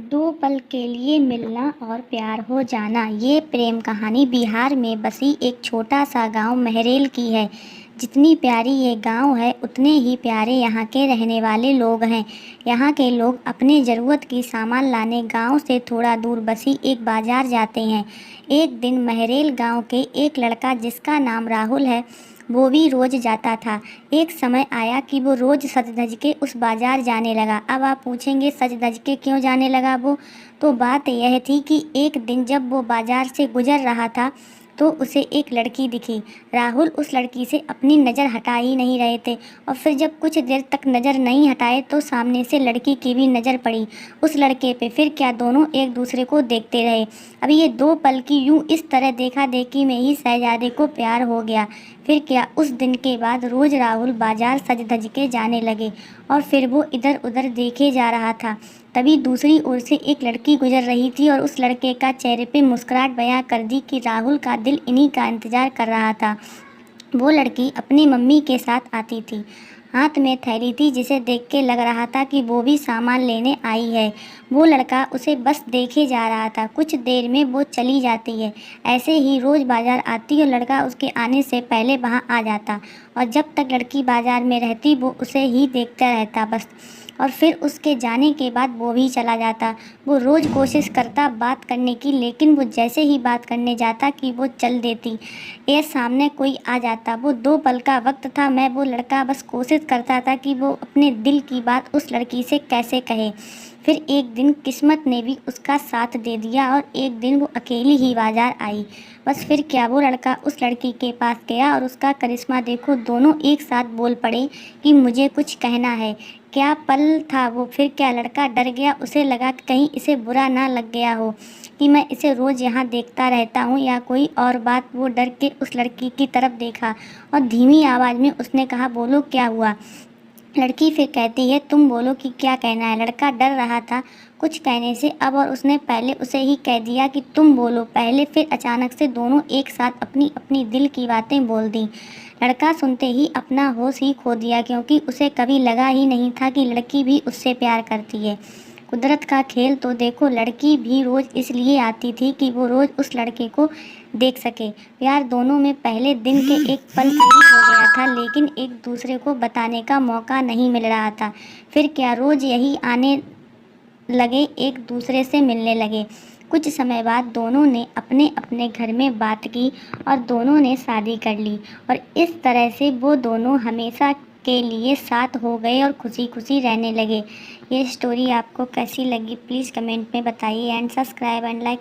दो पल के लिए मिलना और प्यार हो जाना। ये प्रेम कहानी बिहार में बसी एक छोटा सा गांव महरेल की है। जितनी प्यारी ये गांव है उतने ही प्यारे यहाँ के रहने वाले लोग हैं। यहाँ के लोग अपने ज़रूरत की सामान लाने गांव से थोड़ा दूर बसी एक बाज़ार जाते हैं। एक दिन महरेल गांव के एक लड़का जिसका नाम राहुल है वो भी रोज़ जाता था। एक समय आया कि वो रोज़ सज धज के उस बाज़ार जाने लगा। अब आप पूछेंगे सज धज के क्यों जाने लगा वो? तो बात यह थी कि एक दिन जब वो बाज़ार से गुज़र रहा था तो उसे एक लड़की दिखी। राहुल उस लड़की से अपनी नज़र हटा ही नहीं रहे थे और फिर जब कुछ देर तक नज़र नहीं हटाए तो सामने से लड़की की भी नज़र पड़ी उस लड़के पे। फिर क्या दोनों एक दूसरे को देखते रहे। अब ये दो पल की यूँ इस तरह देखा देखी में ही शहजादे को प्यार हो गया। फिर क्या उस दिन के बाद रोज़ राहुल बाज़ार सज धज के जाने लगे और फिर वो इधर उधर देखे जा रहा था। तभी दूसरी ओर से एक लड़की गुजर रही थी और उस लड़के का चेहरे पे मुस्कुराहट बयां कर दी कि राहुल का दिल इन्हीं का इंतज़ार कर रहा था। वो लड़की अपनी मम्मी के साथ आती थी। हाथ में थैली थी जिसे देख के लग रहा था कि वो भी सामान लेने आई है। वो लड़का उसे बस देखे जा रहा था। कुछ देर में वो चली जाती है। ऐसे ही रोज़ बाज़ार आती और लड़का उसके आने से पहले वहाँ आ जाता और जब तक लड़की बाज़ार में रहती वो उसे ही देखता रहता बस। और फिर उसके जाने के बाद वो भी चला जाता। वो रोज़ कोशिश करता बात करने की, लेकिन वो जैसे ही बात करने जाता कि वो चल देती या सामने कोई आ जाता। वो दो पल का वक्त था। मैं वो लड़का बस कोशिश करता था कि वो अपने दिल की बात उस लड़की से कैसे कहे। फिर एक दिन किस्मत ने भी उसका साथ दे दिया और एक दिन वो अकेली ही बाज़ार आई। बस फिर क्या वो लड़का उस लड़की के पास गया और उसका करिश्मा देखो दोनों एक साथ बोल पड़े कि मुझे कुछ कहना है। क्या पल था वो। फिर क्या लड़का डर गया। उसे लगा कि कहीं इसे बुरा ना लग गया हो कि मैं इसे रोज़ यहाँ देखता रहता हूँ या कोई और बात। वो डर के उस लड़की की तरफ देखा और धीमी आवाज़ में उसने कहा, बोलो क्या हुआ। लड़की फिर कहती है, तुम बोलो कि क्या कहना है। लड़का डर रहा था कुछ कहने से अब और उसने पहले उसे ही कह दिया कि तुम बोलो पहले। फिर अचानक से दोनों एक साथ अपनी अपनी दिल की बातें बोल दी। लड़का सुनते ही अपना होश ही खो दिया क्योंकि उसे कभी लगा ही नहीं था कि लड़की भी उससे प्यार करती है। कुदरत का खेल तो देखो। लड़की भी रोज़ इसलिए आती थी कि वो रोज़ उस लड़के को देख सके। प्यार दोनों में पहले दिन के एक पल से ही हो गया था, लेकिन एक दूसरे को बताने का मौका नहीं मिल रहा था। फिर क्या रोज़ यही आने लगे, एक दूसरे से मिलने लगे। कुछ समय बाद दोनों ने अपने अपने घर में बात की और दोनों ने शादी कर ली और इस तरह से वो दोनों हमेशा के लिए साथ हो गए और खुशी खुशी रहने लगे। ये स्टोरी आपको कैसी लगी प्लीज़ कमेंट में बताइए एंड सब्सक्राइब एंड लाइक।